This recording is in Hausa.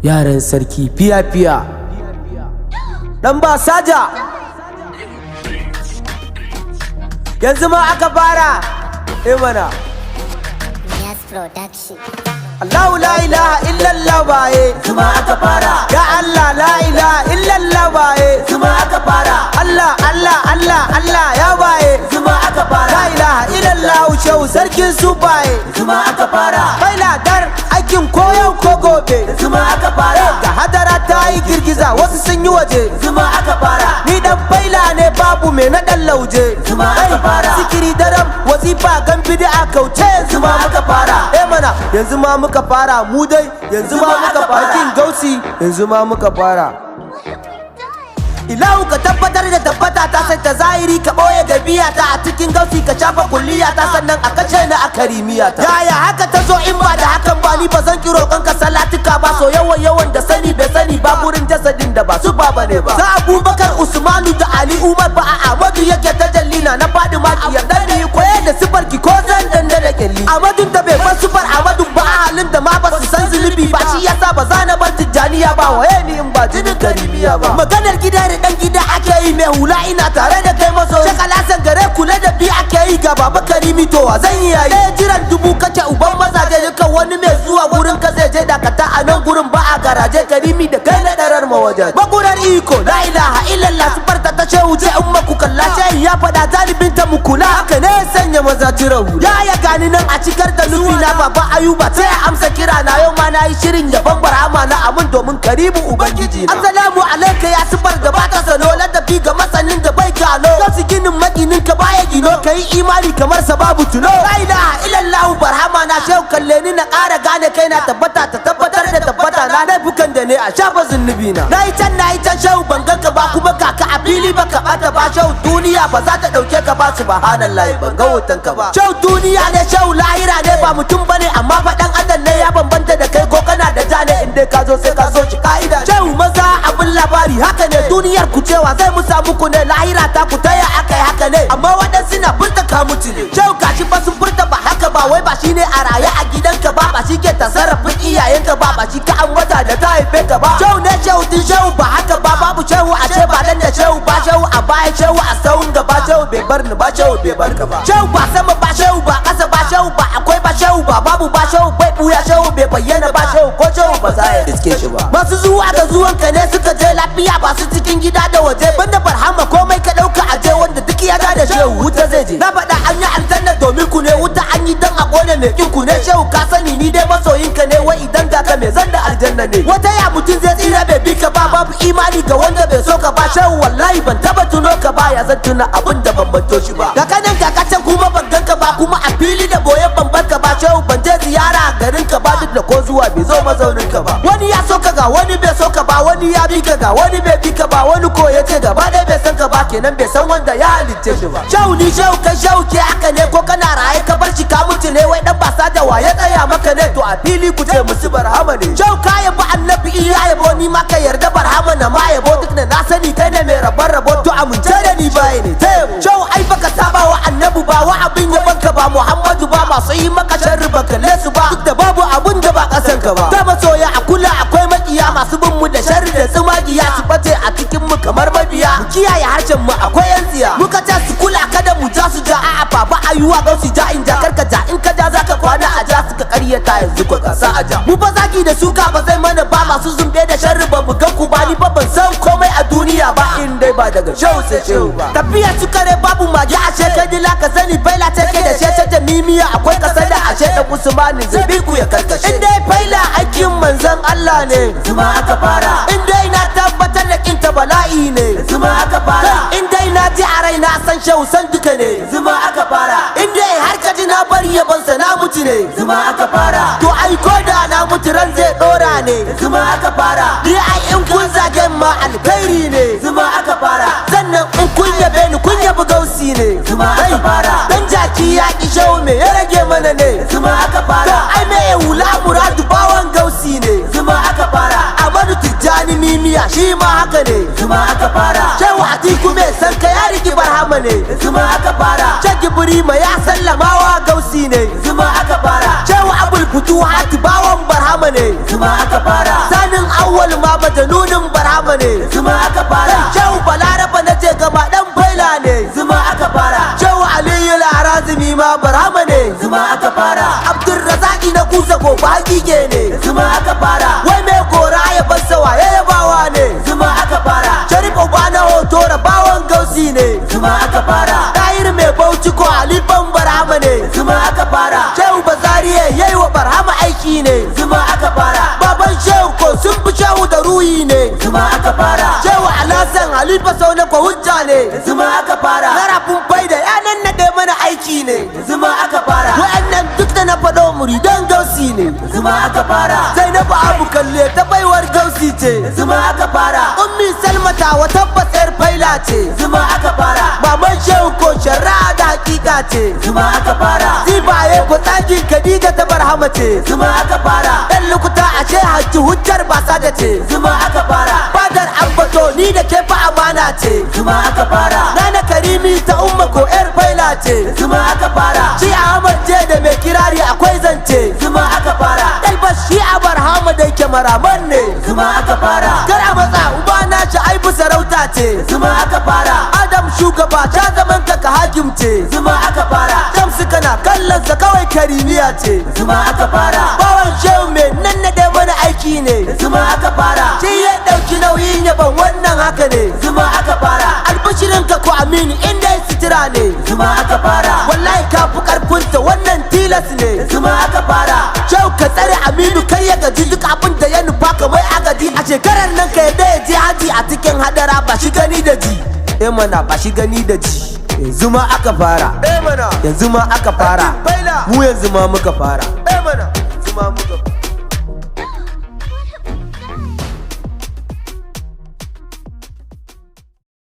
yaran sarki fiya-fiya dan Basaja yanzu ma aka fara mana Yes production. Allahu la ilaha illallah baye zuma aka fara ya Allah la ilaha illallah baye zuma aka fara Allah Allah Allah Allah ya baye zuma aka fara la ilaha illallah shehu sarkin su baye zuma aka fara baila dar aikin koyau ko gobe zuma aka fara ga hadara ta yi girgiza wasu sun yi waje zuma aka fara ni dan baila ne babu me na dan lauje zuma aka fara sikiri daram wazifa gan bid'a kauce zuma aka fara mana yanzu ma muka fara mu dai yanzu ma muka fara kin gausi yanzu ma muka fara ilahu ka tabbatar da tabbata ta sai ta zahiri ka boye da biyata a cikin gausi ka shafa kulliya ta sannan a kace na a karimiya ta yaya haka ta zo in ba da hakan ba ni ba zan ki roƙon ka salatuka ba so yawan da sani bai sani ba gurin jasadin da ba su ba bane ba ta Abubakar Usmanu da Ali Umar ba a Ahmadu yake ta jallina na fadi ma ki yarda da yi koye da sifar ki ko zan danda da kelli Ahmadun da bai bar sifar Ahmadu ba a halin da ma ba su san zulubi ba shi yasa ba za na bar tijjaniya ba waye ni in ba jinin karimiya ba maganar gida dan gida ake yi mai hula ina tare da kai maso shakalasan gare kula da bi ake yi ga baba karimi to wa zan yi yayi jiran dubu kace uban mazaje duka wani mai zuwa gurin ka zai je dakata a nan gurin ba a garaje karimi da kai na darar mawaje magurar iko la ilaha illallah sufarta ta ce wuce umma ku kalla sai ya fada talibin ta mu kula haka ne sanya maza jira hula ya gani nan a cikar da nufi na baba ayuba sai amsa kira na yau ma na yi shirin yaban barhama na amin domin karimu ubangiji na assalamu alaika ya sifar da bata sano ladabi ga masanin da bai gano kasu ginin makinin ka baya gino kai imani kamar sa babu tuno la ilaha illallah barhama na shehu kalle ni na ƙara gane kai na tabbata ta tabbatar da tabbata na laifukan da ne a shafa zunubi na yi can shehu ban ganka ba kuma kaka a fili ba ka bata ba shehu duniya ba za ta dauke ka ba subhanallahi ban ga hoton ka ba shehu duniya ne shehu lahira ne ba mutum bane amma fa dan adam ne ya bambanta da kai ko kana da jane in dai ka zo sai ka so shi ka'ida shehu maza abin labari haka ne duniyar ku cewa zai mu samu ku ne lahira ta ku taya akai haka ne amma waɗansu na furta ka mutu ne shehu gashi ba sun furta ba haka ba wai ba shine a raye a gidanka ba ba shi ke tasarrafin iyayenka ba ba shi ka ambata da ta haife ka ba shehu ne shehu din shehu ba haka ba babu shehu ashe ba dan da shehu ba shehu a baya shehu a sawun gaba shehu bai bar ni ba shehu bai bar ka ba shehu ba sama ba shehu ba ƙasa ba shehu ba akwai ba shehu ba babu ba shehu bai buya shehu bai bayyana ba shehu ko shehu ba za ya iske shi ba masu zuwa ga zuwanka ne suka je lafiya ba su cikin gida da waje banda barhama komai ka dauka aje wanda duk ya da shehu wuta zai je na faɗa an yi aljanna domin ku ne wuta an yi dan a kone ne kin ku ne shehu ka sani ni dai masoyin ka ne wai idan ga ka me zan da aljanna ne wata ya mutum zai tsira bai bi ka ba babu imani ga wanda bai so ka ba shehu wallahi ban taba tuno ka ba ya zan tuna abin da ban banto shi ba ga kanan kakacin kuma ban ganka ba kuma a fili da boye ban barka ba shehu ban je ziyara a garin ka ba duk da ko zuwa bai zo mazaunin ka ba wani ya so ka ga wani bai so ka ba wani ya bi ka ga wani bai bi ka ba wani ko ya ce gaba ɗaya bai san ka ba kenan bai san wanda ya halicce shi ba shehu ni shehu kai shehu ke haka ne ko kana raye ka bar shi ka mutu ne wai dan basa da wa ya tsaya maka ne to a fili ku ce musu barhama ne shehu ka yabo annabi iya yabo ni ma ka yarda barhama na ma yabo duk da na sani kai ne mai rabar rabo to amince da ni baya ne ta yabo shehu ai baka saba wa annabi ba wa abin yaban ka ba muhammadu ba masu yi maka sharri ba kalle su ba duk da babu abun da ba kasan ka ba ta masoya a kula akwai makiya masu bin mu da sharri da tsumagiya su bace a cikin mu kamar mabiya mu kiyaye harshen mu akwai yan tsiya muka ce su kula kada mu ja su ja a'a baba ayuwa ga su ja in ja karka ja in ka ja zaka kwana a ja suka karyata yanzu ko kasa a ja mu ba zaki da suka ba zai mana ba masu zumbe da sharri ba mu ga ku ba ni ba ban san komai a duniya ba in dai ba daga shehu sai shehu ba tafiya su kare babu magi a shekai dila ka sani baila ta ke da shece ta mimiya akwai kasar da ashe da usmani zai bi ku ya karkashe in dai faila aikin manzon Allah ne zuma aka fara in dai na tabbatar da kinta bala'i ne zuma aka fara in dai na ji a rai na san shehu san duka ne zuma aka fara in dai har ka ji na bari yabansa na mutu ne zuma aka fara to ai ko da na mutu ran zai dora ne zuma aka fara ni ai in kun zage ma alkhairi ne zuma aka fara sannan in kun yabe ni kun yabi gausi ne zuma aka fara dan jaki ya ki shehu me ya rage mana ne zuma aka fara ai me hula muradu bawan gausi ne zuma aka fara Amadu Tijjani mimiya shi ma haka ne zuma aka fara shehu Atiku me san ka ya riki barhama ne zuma aka fara Shagi Burima ya sallama wa gausi ne zuma aka fara shehu Abul Futuhat bawan barhama ne zuma aka fara sanin ne, zuma aka fara. Shehu Balaraba na ce gama dan faila ne, Zuma aka fara. Shehu Aliyu Larazumi ma barhama ne, Zuma aka fara. Abdulrazaki na kusa ko ba hakike ne, Zuma aka fara. wai mai gora ya basa waye ya bawa ne, Zuma aka fara. Sharif Oba na hoto da bawan gausi ne, Zuma aka fara. Tahir mai bauchi ko Alifan barhama ne, Zuma aka fara. Shehu Bazariye yayi wa barhama aiki ne, Zuma aka fara. baban Shehu ko sun fi Shehu da ruhi ne, Zuma aka fara. Shehu Alhassan Halifa sau na ko hujja ne, Zuma aka fara. zarafin faida ya nannaɗe mana aiki ne, Zuma aka fara. wa'annan duk da na faɗo muridan gausi ne, Zuma aka fara. Zainabu Abu Kalle ta baiwar gausi ce, Zuma aka fara. Ummi Salmata wa tabbas yar faila ce, Zuma aka fara. maman Shehu ko shari'a da hakika ce, Zuma aka fara. Zibaye ko tsaki Khadija ta barhama ce, Zuma aka fara. dan lukuta ashe hajji hujjar Basaja ce, Zuma aka fara. fadar ambato ni da ke fa amana ce, Zuma aka fara. Nana Karimi ta umma ko yar faila ce, Zuma aka fara. shi Ahmad je da mai kirari akwai zance, Zuma aka fara. Dalbas shi a barhama da yake maraman ne, Zuma aka fara. kar a matsa uba na shi aibu sarauta ce, Zuma aka fara. Adam shugaba ta zaman ka ka hakimce, Zuma aka fara. Shamsu kana kallon sa kawai karimiya ce, Zuma aka fara. bawan Shehu mai nannaɗe mana aiki ne, Zuma aka fara. shi ya ɗauki nauyin yaban wannan haka ne, Zuma aka fara. albashirin ka ko amini inda ya sitira ne, Zuma aka fara. wallahi ka fi karfinta wannan tilas ne, Zuma aka fara. Shehu ka tsare aminu kar ya gaji duk abin da ya nufa kamar agadi a shekarar nan ka yadda ya je haji a cikin hadara ba shi gani da ji, mana ba shi gani da ji, yanzu ma aka fara, yanzu ma aka fara, mu yanzu ma muka fara, yanzu ma muka fara.